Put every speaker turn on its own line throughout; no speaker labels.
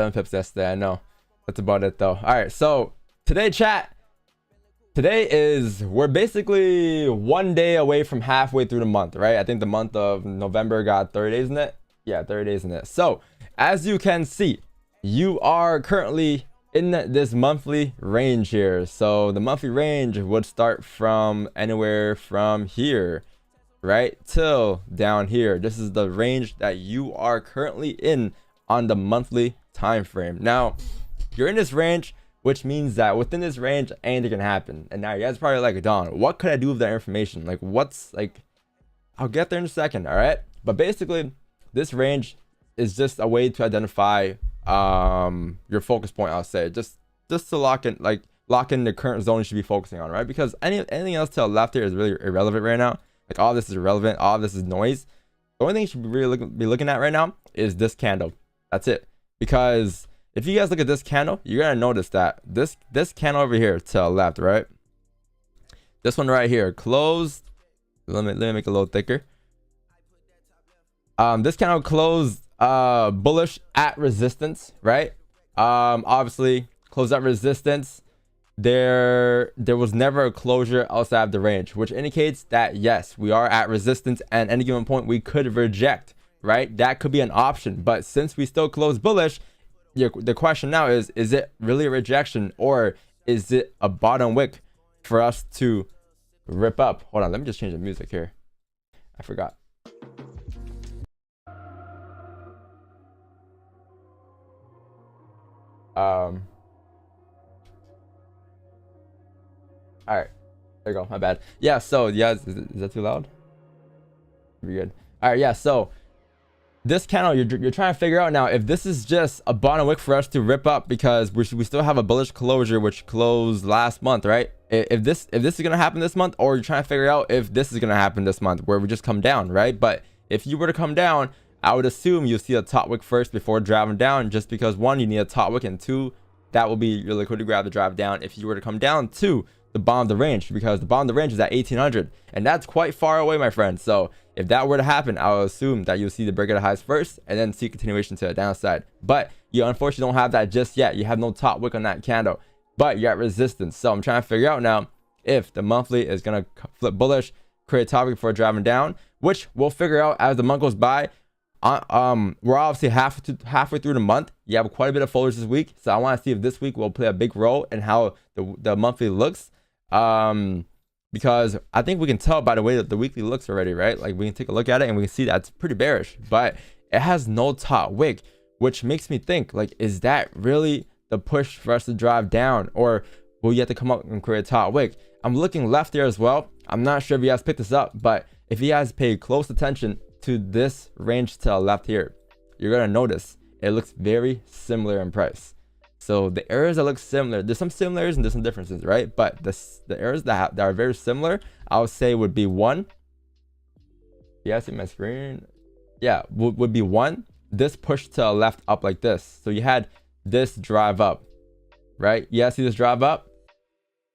7 pips yesterday. I know. That's about it though. All right. So today, chat. Today we're basically 1 day away from halfway through the month, right? I think the month of November got 30 days in it. Yeah, 30 days in it. So as you can see, you are currently in this monthly range here. So the monthly range would start from anywhere from here, right, till down here. This is the range that you are currently in on the monthly time frame. Now you're in this range, which means that within this range anything can happen. And now you guys probably like, Don, what could I do with that information? Like, what's like, I'll get there in a second. All right, but basically this range is just a way to identify your focus point. I'll say just to lock in the current zone you should be focusing on, right? Because anything else to the left here is really irrelevant right now. Like, all this is irrelevant, all this is noise. The only thing you should be really looking at right now is this candle. That's it. Because if you guys look at this candle, you're gonna notice that this candle over here to the left, right, this one right here closed. Let me make it a little thicker. This candle closed bullish at resistance, right? Obviously closed at resistance. There was never a closure outside of the range, which indicates that yes, we are at resistance, and at any given point we could reject, right? That could be an option. But since we still closed bullish, the question now is it really a rejection, or is it a bottom wick for us to rip up? Hold on, let me just change the music here. I forgot. All right, there you go. My bad. Yeah, so yeah, is that too loud? Pretty good. All right, yeah, so this candle, you're trying to figure out now if this is just a bottom wick for us to rip up, because we still have a bullish closure which closed last month, right? If this is gonna happen this month, or you're trying to figure out if this is gonna happen this month where we just come down, right? But if you were to come down, I would assume you'll see a top wick first before driving down, just because one, you need a top wick, and two, that will be your liquidity grab to drive down if you were to come down to the bottom of the range, because the bottom of the range is at 1800, and that's quite far away, my friend. So if that were to happen, I would assume that you'll see the break of the highs first and then see continuation to the downside. But you unfortunately don't have that just yet. You have no top wick on that candle, but you're at resistance. So I'm trying to figure out now if the monthly is gonna flip bullish, create a top wick before driving down, which we'll figure out as the month goes by. We're obviously halfway through the month. You have quite a bit of folders this week, so I want to see if this week will play a big role in how the monthly looks. Because I think we can tell by the way that the weekly looks already, right? Like, we can take a look at it and we can see that it's pretty bearish, but it has no top wick, which makes me think, like, is that really the push for us to drive down, or will you have to come up and create a top wick? I'm looking left there as well. I'm not sure if you guys picked this up, but if you guys pay close attention to this range to the left here, you're gonna notice it looks very similar in price. So the areas that look similar, there's some similarities and there's some differences, right? But the areas that are very similar, I would say would be one. Yeah, I see my screen. Yeah, would be one, this push to the left up like this. So you had this drive up, right? Yeah, see this drive up?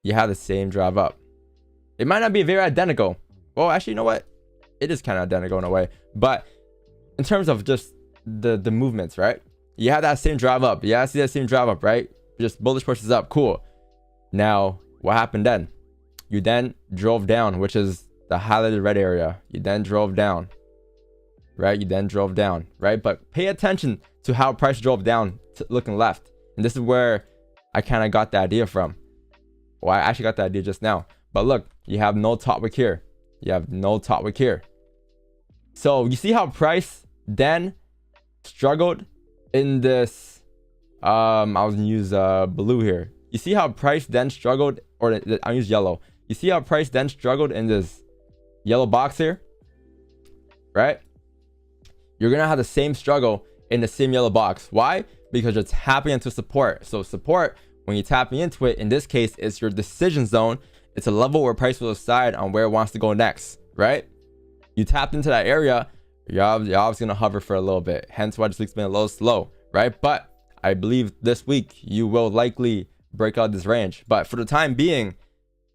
You have the same drive up. It might not be very identical. Well, actually, you know what? It is kind of identical in a way, but in terms of just the movements, right? You have that same drive up. Yeah, I see that same drive up, right? Just bullish pushes up. Cool. Now, what happened then? You then drove down, which is the highlighted red area. You then drove down, right? You then drove down, right? But pay attention to how price drove down, looking left. And this is where I kind of got the idea from. Well, I actually got the idea just now. But look, you have no top wick here. You have no top wick here. So you see how price then struggled in this, I was gonna use blue here. You see how price then struggled, or I'll use yellow. You see how price then struggled in this yellow box here, right? You're gonna have the same struggle in the same yellow box. Why? Because you're tapping into support. So support, when you're tapping into it, in this case, it's your decision zone. It's a level where price will decide on where it wants to go next, right? You tapped into that area, you're obviously gonna hover for a little bit. Hence why this week's been a little slow, right? But I believe this week you will likely break out this range. But for the time being,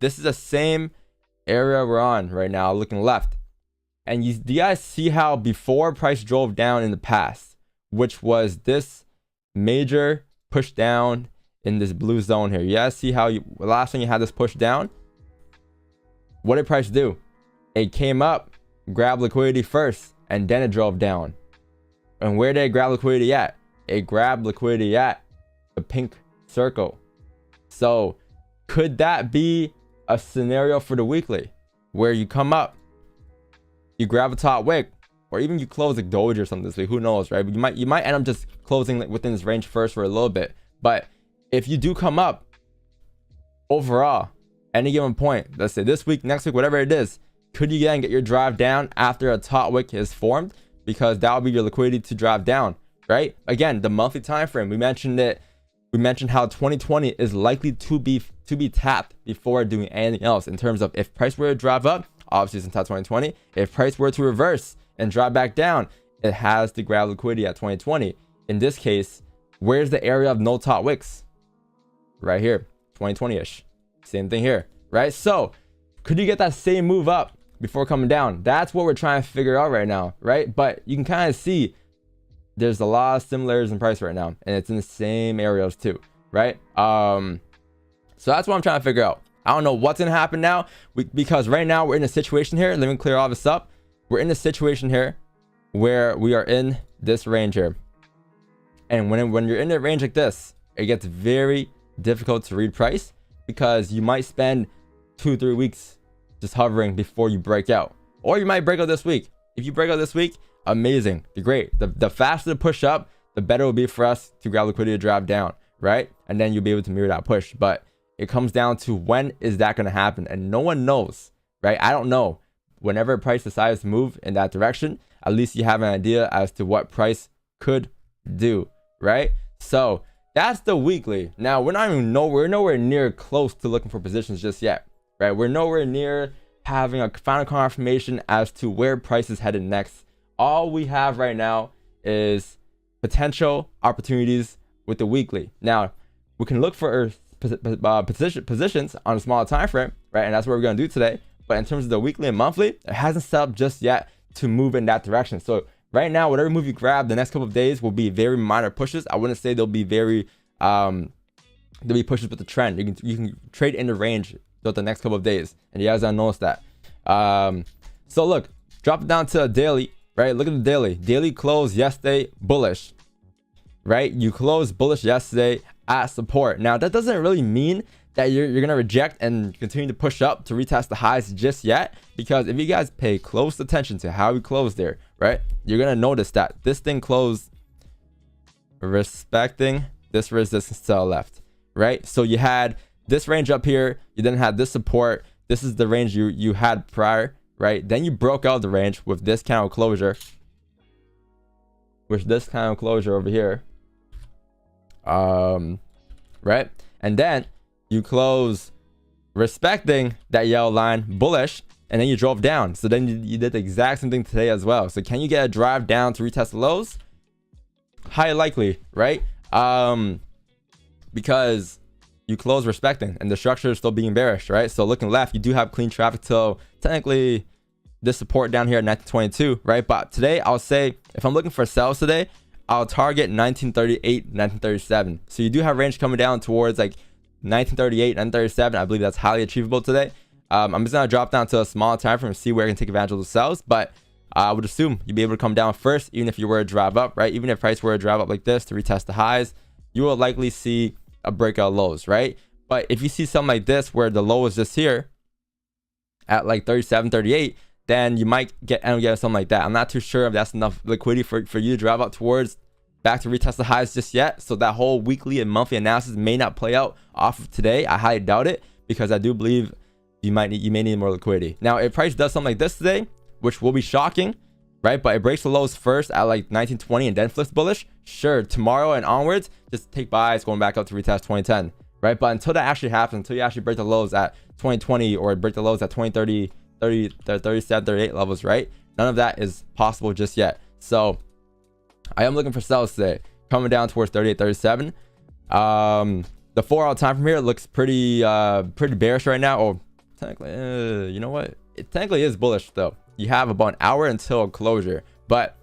this is the same area we're on right now, looking left. And do you guys see how before price drove down in the past, which was this major push down in this blue zone here. You guys see how last time you had this push down, what did price do? It came up, grabbed liquidity first, and then it drove down. And where did it grab liquidity at? It grabbed liquidity at the pink circle. So could that be a scenario for the weekly where you come up, you grab a top wick, or even you close a doji or something this week? Who knows, right? But you might end up just closing within this range first for a little bit. But if you do come up overall, any given point, let's say this week, next week, whatever it is, could you again get your drive down after a top wick is formed? Because that will be your liquidity to drive down, right? Again, the monthly time frame, we mentioned it. We mentioned how 2020 is likely to be tapped before doing anything else in terms of if price were to drive up, obviously it's until 2020. If price were to reverse and drive back down, it has to grab liquidity at 2020. In this case, where's the area of no top wicks? Right here, 2020-ish. Same thing here, right? So could you get that same move up before coming down? That's what we're trying to figure out right now, right? But you can kind of see there's a lot of similarities in price right now, and it's in the same areas too, right? So that's what I'm trying to figure out. I don't know what's gonna happen now, because right now we're in a situation here. Let me clear all this up. We're in a situation here where we are in this range here, and when you're in a range like this, it gets very difficult to read price, because you might spend 2-3 weeks just hovering before you break out, or you might break out this week. If you break out this week, amazing, great. The faster the push up, the better it will be for us to grab liquidity to drive down, right? And then you'll be able to mirror that push. But it comes down to when is that going to happen, and no one knows, right? I don't know. Whenever price decides to move in that direction, at least you have an idea as to what price could do, right? So that's the weekly. Now we're nowhere near close to looking for positions just yet, right? We're nowhere near having a final confirmation as to where price is headed next. All we have right now is potential opportunities with the weekly. Now we can look for positions on a smaller time frame, right? And that's what we're going to do today. But in terms of the weekly and monthly, it hasn't set up just yet to move in that direction. So right now, whatever move you grab the next couple of days will be very minor pushes. I wouldn't say they'll be very there'll be pushes with the trend. You can trade in the range throughout the next couple of days, and you guys don't notice that. So look, drop it down to a daily, right? Look at the daily. Daily closed yesterday bullish, right? You closed bullish yesterday at support. Now that doesn't really mean that you're gonna reject and continue to push up to retest the highs just yet, because if you guys pay close attention to how we closed there, right, you're gonna notice that this thing closed respecting this resistance to the left, right? So you had this range up here, you then had this support. This is the range you had prior, right? Then you broke out the range with this kind of closure, over here, right? And then you close respecting that yellow line bullish, and then you drove down. So then you did the exact same thing today as well. So can you get a drive down to retest the lows? Highly likely, right? Because you close respecting and the structure is still being bearish, right? So looking left, you do have clean traffic till technically this support down here at 1922, right? But today I'll say if I'm looking for sells today, I'll target 1938, 1937. So you do have range coming down towards like 1938, 1937. I believe that's highly achievable today. I'm just gonna drop down to a smaller time frame and see where I can take advantage of the sells. But I would assume you'd be able to come down first, even if you were to drive up, right? Even if price were to drive up like this to retest the highs, you will likely see a breakout lows, right? But if you see something like this where the low is just here at like 37, 38, then you might get something like that. I'm not too sure if that's enough liquidity for you to drive up towards back to retest the highs just yet. So that whole weekly and monthly analysis may not play out off of today. I highly doubt it, because I do believe you may need more liquidity. Now, if price does something like this today, which will be shocking, right? But it breaks the lows first at like 1920 and then flips bullish. Sure, tomorrow and onwards, just take buys going back up to retest 2010, right? But until that actually happens, until you actually break the lows at 2020 or break the lows at 2030, 37, 38 levels, right? None of that is possible just yet. So I am looking for sells today, coming down towards 38, 37. The 4-hour time from here looks pretty bearish right now. Or technically, you know what? It technically is bullish though. You have about an hour until closure, but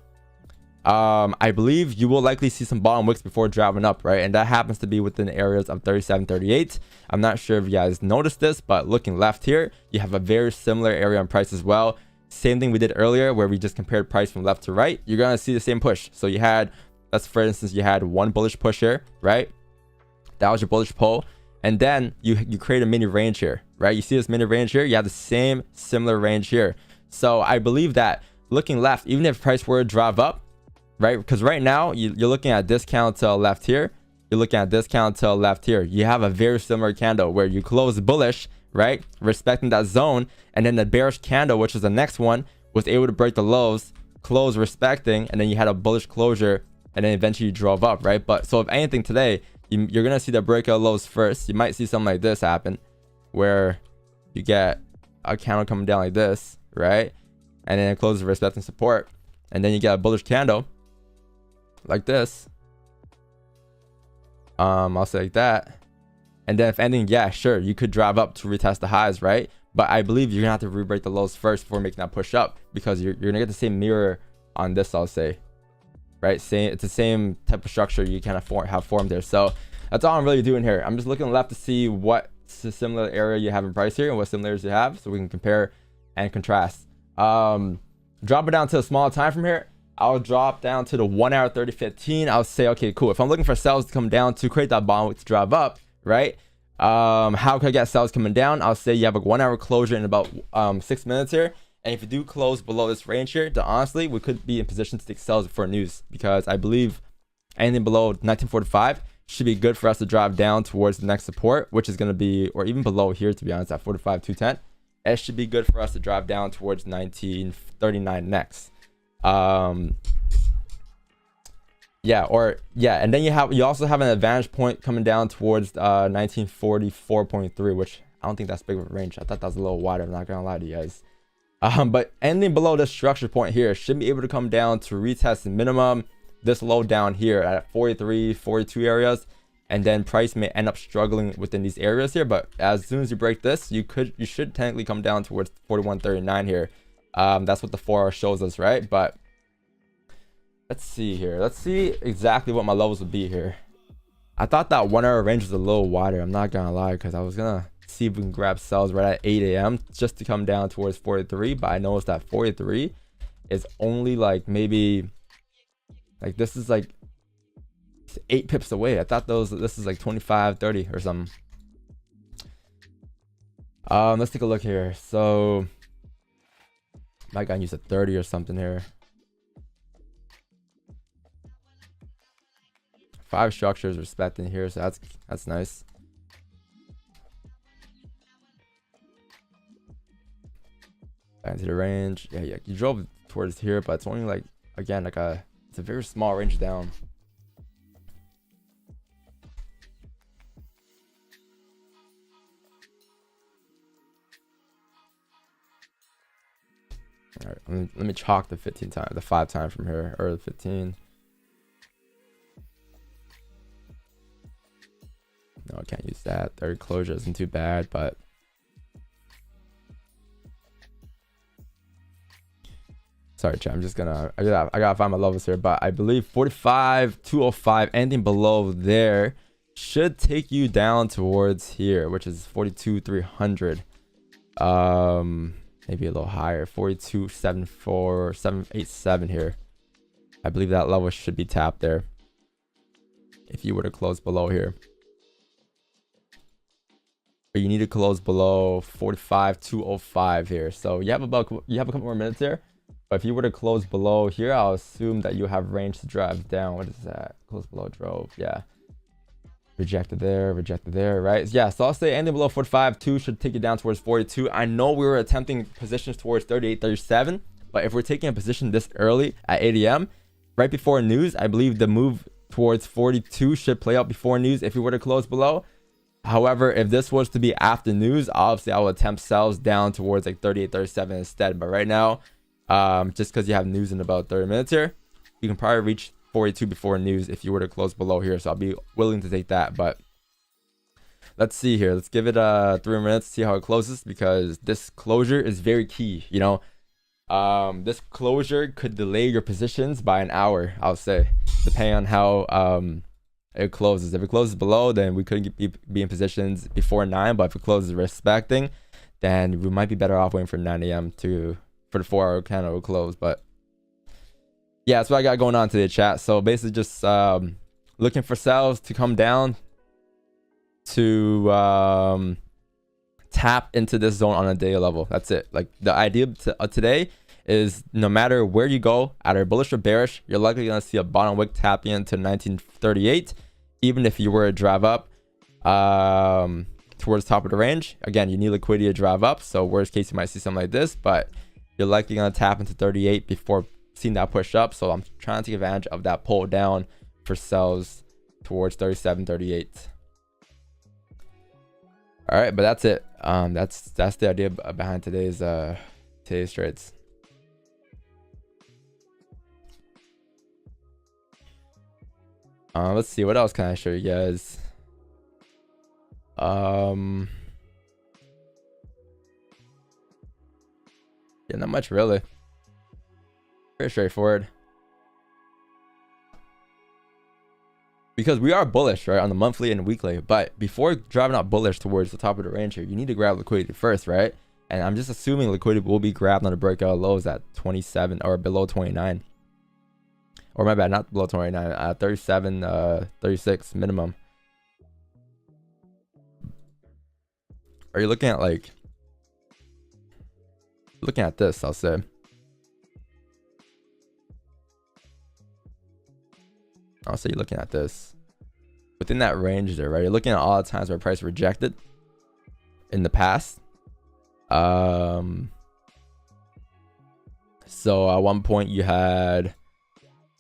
I believe you will likely see some bottom wicks before driving up, right? And that happens to be within areas of 37, 38. I'm not sure if you guys noticed this, but looking left here, you have a very similar area on price as well. Same thing we did earlier where we just compared price from left to right. You're going to see the same push. So you had, let's for instance, you had one bullish push here, right? That was your bullish pull. And then you create a mini range here, right? You see this mini range here? You have the same similar range here. So I believe that looking left, even if price were to drive up, right? Because right now you're looking at discount to left here. You're looking at discount to left here. You have a very similar candle where you close bullish, right? Respecting that zone. And then the bearish candle, which is the next one, was able to break the lows, close respecting, and then you had a bullish closure, and then eventually you drove up, right? But so if anything today, you're going to see the breakout lows first. You might see something like this happen where you get a candle coming down like this, right? And then it closes respecting support. And then you get a bullish candle like this. I'll say like that. And then if anything, yeah, sure, you could drive up to retest the highs, right? But I believe you're going to have to re-break the lows first before making that push up, because you're going to get the same mirror on this, I'll say. Right, it's the same type of structure you kind of have formed there. So that's all I'm really doing here. I'm just looking left to see what similar area you have in price here and what similarities you have, so we can compare and contrast. Drop it down to a smaller time from here. I'll drop down to the 1 hour 30-15. I'll say, okay, cool. If I'm looking for sells to come down to create that bottom wick to drive up, right? How can I get sells coming down? I'll say you have a 1 hour closure in about 6 minutes here. And if you do close below this range here, then honestly, we could be in position to take sells for news, because I believe anything below 1945 should be good for us to drive down towards the next support, which is going to be, or even below here, to be honest, at 45.210. It should be good for us to drive down towards 1939 next. And then you also have an advantage point coming down towards 1944.3, which I don't think that's big of a range. I thought that was a little wider. I'm not gonna lie to you guys. But anything below this structure point here should be able to come down to retest the minimum this low down here at 43, 42 areas, and then price may end up struggling within these areas here. But as soon as you break this, you should technically come down towards 41.39 here. That's what the 4 hour shows us, right? But let's see here. Let's see exactly what my levels would be here. I thought that 1 hour range was a little wider. I'm not gonna lie, because I was gonna see if we can grab sells right at 8 a.m. just to come down towards 43, but I noticed that 43 is only like maybe like this is like 8 pips away. I thought this is like 25, 30 or something. Let's take a look here. So my guy used a 30 or something here. 5 structures respecting here, so that's nice. Into the range, yeah, you drove towards here, but it's only like, again, like it's a very small range down. All right, let me chalk the 15 time, the 5 time from here, or the 15. No, I can't use that. Third closure isn't too bad, but sorry, chat. I'm just gonna. I gotta find my levels here, but I believe 45, 205, anything below there should take you down towards here, which is 42, 300. Maybe a little higher, 42, 74, 787 here. I believe that level should be tapped there if you were to close below here. But you need to close below 45, 205 here. So you have a couple more minutes here. But if you were to close below here, I'll assume that you have range to drive down. What is that? Close below drove. Yeah. Rejected there, right? Yeah, so I'll say anything below 45.2 should take you down towards 42. I know we were attempting positions towards 38, 37, but if we're taking a position this early at 8 a.m., right before news, I believe the move towards 42 should play out before news if we were to close below. However, if this was to be after news, obviously I will attempt sells down towards like 38, 37 instead. But right now, just because you have news in about 30 minutes here, you can probably reach 42 before news if you were to close below here. So I'll be willing to take that. But let's see here. Let's give it 3 minutes, see how it closes, because this closure is very key. You know, This closure could delay your positions by an hour, I'll say, depending on how it closes. If it closes below, then we couldn't be in positions before 9, but if it closes respecting, then we might be better off waiting for 9 a.m. for the 4-hour candle to close. But yeah, that's what I got going on today, chat. So basically just looking for sales to come down to tap into this zone on a daily level. That's it. Like the idea today is no matter where you go, either bullish or bearish, you're likely going to see a bottom wick tapping into 1938. Even if you were to drive up towards the top of the range, again, you need liquidity to drive up. So worst case, you might see something like this, but you're likely going to tap into 38 before seeing that push up. So I'm trying to take advantage of that pull down for sells towards 37, 38. All right, but that's it. That's the idea behind today's trades. Let's see, what else can I show you guys? Yeah, not much really. Very straightforward. Because we are bullish, right, on the monthly and weekly. But before driving up bullish towards the top of the range here, you need to grab liquidity first, right? And I'm just assuming liquidity will be grabbed on the breakout lows at 27 or below 29. Or my bad, not below 29, 37, 36 minimum. Are you looking at like, looking at this, I'll say. Also, you're looking at this within that range there, right? You're looking at all the times where price rejected in the past. So at one point you had,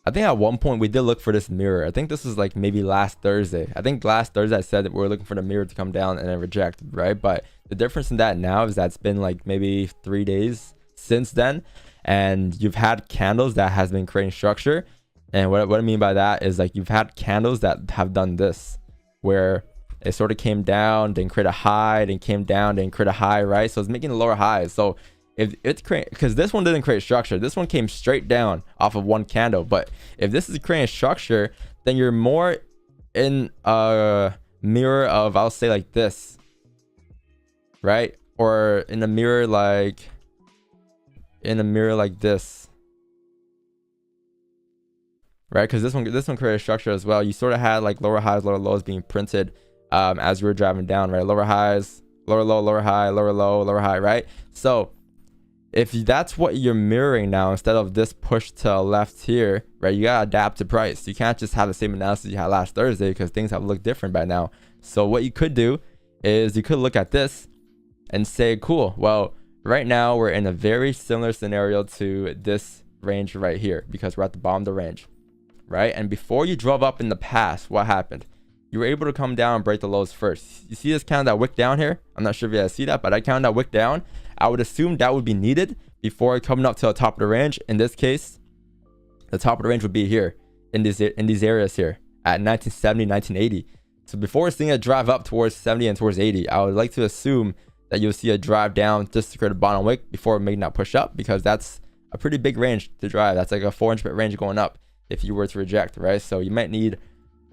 I think at one point we did look for this mirror. I think this was like maybe last Thursday. I think last Thursday I said that we were looking for the mirror to come down and then reject, right? But the difference in that now is that it's been like maybe 3 days since then, and you've had candles that has been creating structure. And what I mean by that is like you've had candles that have done this, where it sort of came down, then create a high, then came down, then create a high, right? So it's making lower highs. So if it's creating, because this one didn't create structure, this one came straight down off of one candle. But if this is creating structure, then you're more in a mirror of, I'll say like this, right? Or in a mirror like this, right? Because this one created structure as well. You sort of had like lower highs, lower lows being printed as you were driving down, right? Lower highs, lower low, lower high, lower low, lower high, right? So if that's what you're mirroring now, instead of this push to the left here, right, you gotta adapt to price. You can't just have the same analysis you had last Thursday, because things have looked different by now. So what you could do is you could look at this and say, cool, well, right now we're in a very similar scenario to this range right here, because we're at the bottom of the range, right? And before you drove up in the past, what happened? You were able to come down and break the lows first. You see this kind of that wick down here? I'm not sure if you guys see that, but I counted that wick down. I would assume that would be needed before coming up to the top of the range. In this case, the top of the range would be here in these areas here at 1970, 1980. So before seeing a drive up towards 70 and towards 80, I would like to assume that you'll see a drive down just to create a bottom wick before making that push up, because that's a pretty big range to drive. That's like a 400 range going up if you were to reject, right? So you might need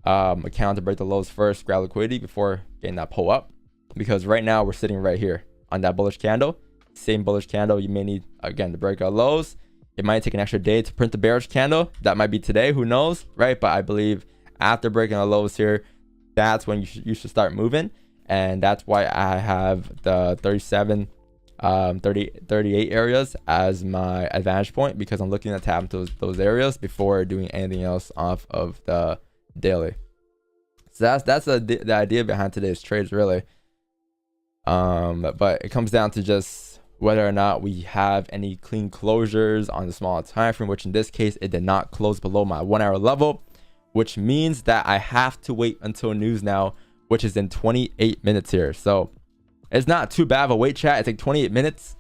a counter to break the lows first, grab liquidity before getting that pull up, because right now we're sitting right here on that bullish candle. Same bullish candle, you may need again to break our lows. It might take an extra day to print the bearish candle. That might be today, who knows, right? But I believe after breaking our lows here, that's when you should start moving. And that's why I have the 37 38 areas as my advantage point, because I'm looking to tap into those areas before doing anything else off of the daily. So that's the idea behind today's trades, really. But it comes down to just whether or not we have any clean closures on the smaller time frame, which in this case it did not close below my 1 hour level, which means that I have to wait until news now, which is in 28 minutes here. So it's not too bad of a wait, chat. It's like 28 minutes,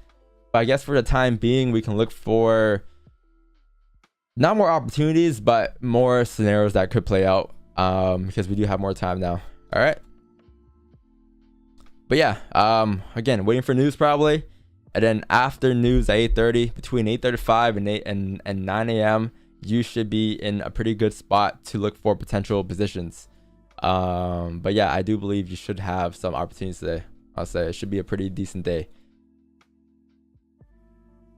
but I guess for the time being we can look for not more opportunities but more scenarios that could play out, because we do have more time now. All right, but yeah, again, waiting for news probably. And then after news at 8:30, between 8:35 and 9 a.m., you should be in a pretty good spot to look for potential positions. But yeah, I do believe you should have some opportunities today. I'll say it should be a pretty decent day.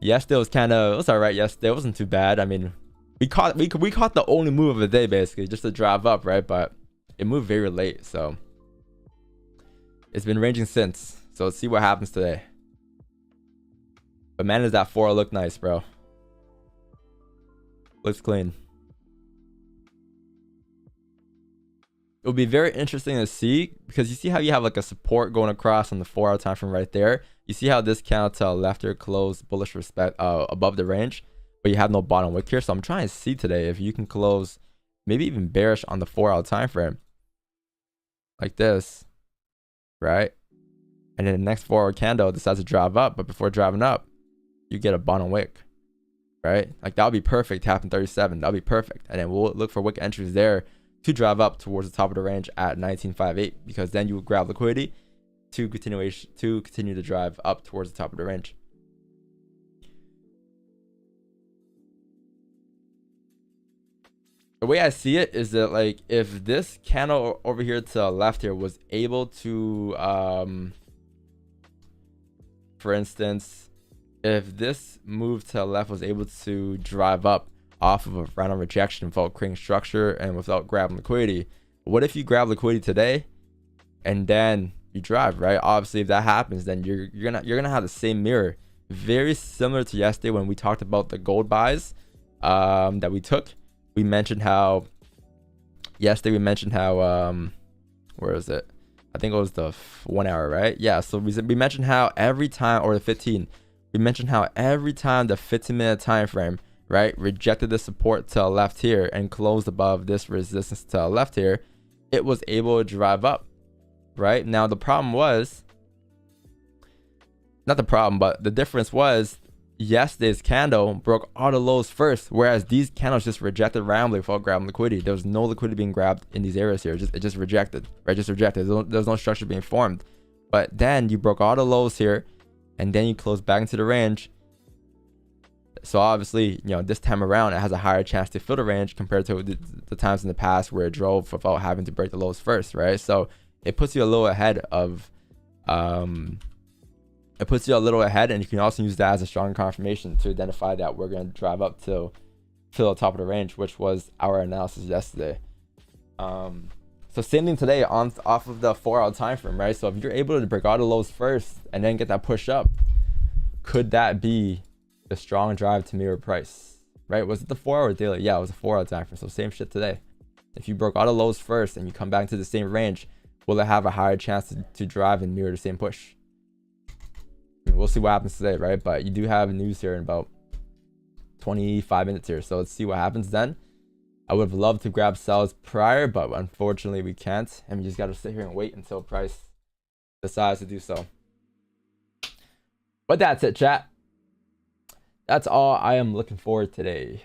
Yesterday was it was all right. Yesterday it wasn't too bad. I mean, we caught the only move of the day, basically, just to drive up, right? But it moved very late, so it's been ranging since. So let's see what happens today. But man, does that 4 look nice, bro. Looks clean. It'll be very interesting to see, because you see how you have like a support going across on the 4-hour time frame right there. You see how this candle to left here closed bullish respect above the range, but you have no bottom wick here. So I'm trying to see today if you can close maybe even bearish on the 4-hour time frame like this, right? And then the next 4-hour candle decides to drive up, but before driving up, you get a bottom wick, right? Like that would be perfect. Tapping 37, that'll be perfect. And then we'll look for wick entries there to drive up towards the top of the range at 19.58, because then you will grab liquidity to continue to drive up towards the top of the range. The way I see it is that, like, if this candle over here to the left here was able to for instance, if this move to the left was able to drive up off of a random rejection without creating structure and without grabbing liquidity, what if you grab liquidity today and then you drive, right? Obviously, if that happens, then you're gonna have the same mirror, very similar to yesterday when we talked about the gold buys that we took. We mentioned how yesterday where is it? I think it was the 1 hour, right? Yeah, so we mentioned how every time, or the 15, we mentioned how every time the 15-minute time frame, right, rejected the support to the left here and closed above this resistance to the left here, it was able to drive up, right? Now the problem was, not the problem, but the difference was yesterday's candle broke all the lows first, whereas these candles just rejected randomly without grabbing liquidity. There was no liquidity being grabbed in these areas here. It just rejected, right? Just rejected. There's no structure being formed. But then you broke all the lows here, and then you closed back into the range. So obviously, you know, this time around, it has a higher chance to fill the range compared to the times in the past where it drove without having to break the lows first, right? So it puts you a little ahead of, and you can also use that as a strong confirmation to identify that we're going to drive up to fill the top of the range, which was our analysis yesterday. So same thing today off of the 4-hour time frame, right? So if you're able to break all the lows first and then get that push up, could that be the strong drive to mirror price, right? Was it the 4-hour daily? Yeah, it was a 4-hour time frame. So same shit today. If you broke all the lows first and you come back to the same range, will it have a higher chance to drive and mirror the same push? I mean, we'll see what happens today, right? But you do have news here in about 25 minutes here. So let's see what happens then. I would have loved to grab sells prior, but unfortunately we can't. And we just got to sit here and wait until price decides to do so. But that's it, chat. That's all I am looking for today.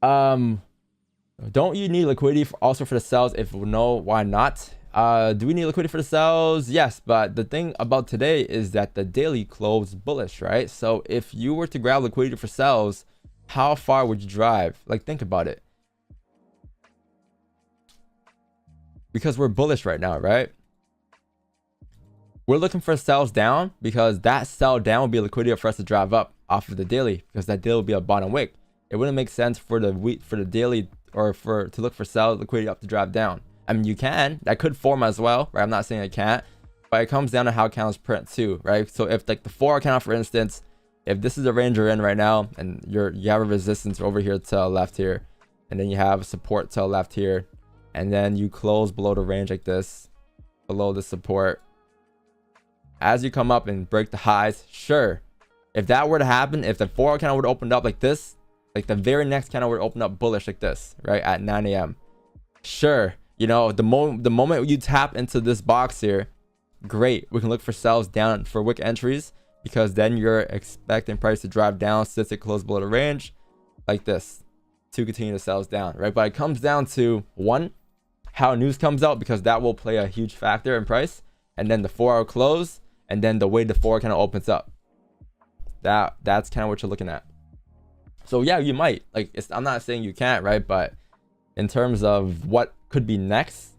Don't you need liquidity also for the sells? If no, why not? Do we need liquidity for the sells? Yes, but the thing about today is that the daily closed bullish, right? So if you were to grab liquidity for sells, how far would you drive? Like, think about it. Because we're bullish right now, right? We're looking for sells down because that sell down will be a liquidity for us to drive up off of the daily, because that daily will be a bottom wick. It wouldn't make sense for the daily or to look for sell liquidity up to drive down. I mean, you can, that could form as well, right? I'm not saying it can't, but it comes down to how candles print too, right? So if like the 4-hour candle, for instance, if this is the range you're in right now and you have a resistance over here to the left here, and then you have support to the left here, and then you close below the range like this, below the support, as you come up and break the highs, sure, if that were to happen, if the 4-hour candle would have opened up like this, like the very next candle would open up bullish like this, right, at 9 a.m. Sure, you know, the moment you tap into this box here, great, we can look for sells down for wick entries, because then you're expecting price to drive down since it closed below the range like this to continue to sells down, right? But it comes down to, one, how news comes out, because that will play a huge factor in price, and then the 4-hour close, and then the way the 4 kind of opens up. That's kind of what you're looking at. So yeah, you might, like, I'm not saying you can't, right? But in terms of what could be next,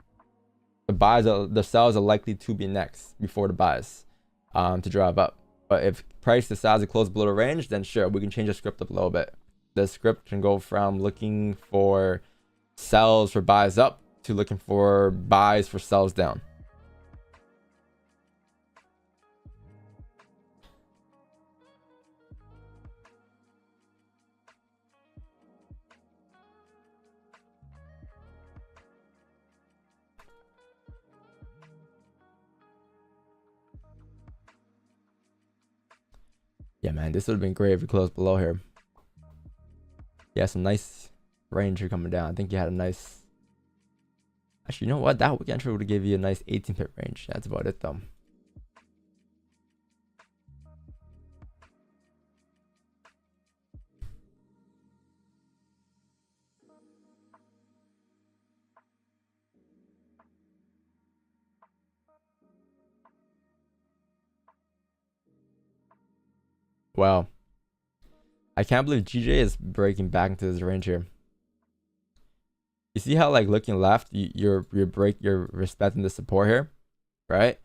the sells are likely to be next before the buys to drive up. But if price decides to close below the range, then sure, we can change the script up a little bit. The script can go from looking for sells for buys up to looking for buys for sells down. Yeah, man, this would have been great if we closed below here. Yeah, some nice range here coming down. I think you had a nice... Actually, you know what? That entry would have given you a nice 18 pip range. That's about it, though. Wow. I can't believe GJ is breaking back into this range here. You see how, like, looking left, you're respecting the support here, right?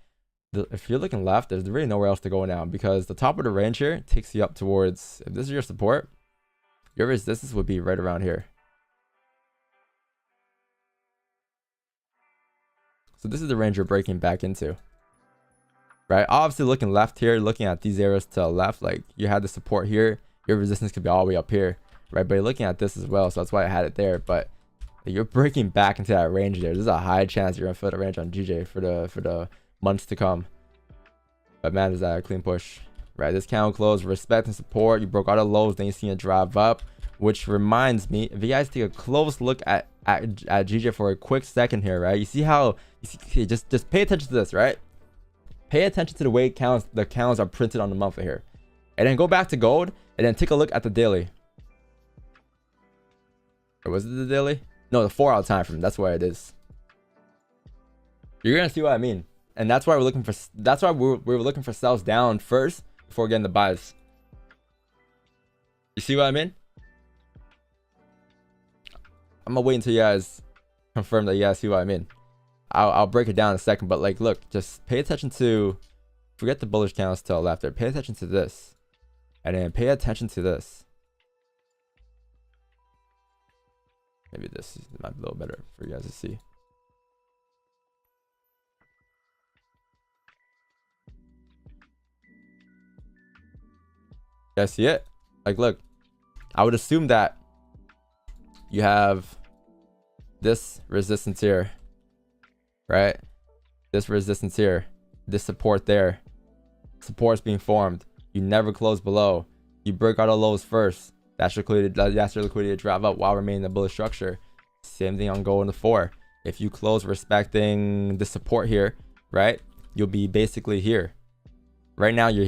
If you're looking left, there's really nowhere else to go now, because the top of the range here takes you up towards, if this is your support, your resistance would be right around here. So this is the range you're breaking back into, right? Obviously, looking left here, looking at these areas to the left, like, you had the support here, your resistance could be all the way up here, right? But you're looking at this as well, so that's why I had it there. But you're breaking back into that range there. There's a high chance you're gonna fill the range on GJ for the months to come. But man, is that a clean push, right? This candle close, respect and support. You broke all the lows, then you see it drive up, which reminds me, if you guys take a close look at GJ for a quick second here, right? You see how just pay attention to this, right? Pay attention to the way the candles are printed on the monthly here, and then go back to gold and then take a look at the daily. Or was it the daily? No, the 4-hour time frame. That's where it is. You're gonna see what I mean, and that's why we're looking for. That's why we were looking for sells down first before getting the buys. You see what I mean? I'm gonna wait until you guys confirm that you guys see what I mean. I'll break it down in a second, but like, look, just pay attention to. Forget the bullish candles to the left there. Pay attention to this, and then pay attention to this. Maybe this might be a little better for you guys to see. You guys see it? Like, look, I would assume that you have this resistance here, right? This resistance here, this support there. Support's being formed. You never close below. You break out of lows first. That's your liquidity to drive up while remaining in the bullish structure. Same thing on gold in the 4. If you close respecting the support here, right, you'll be basically here. Right now, you're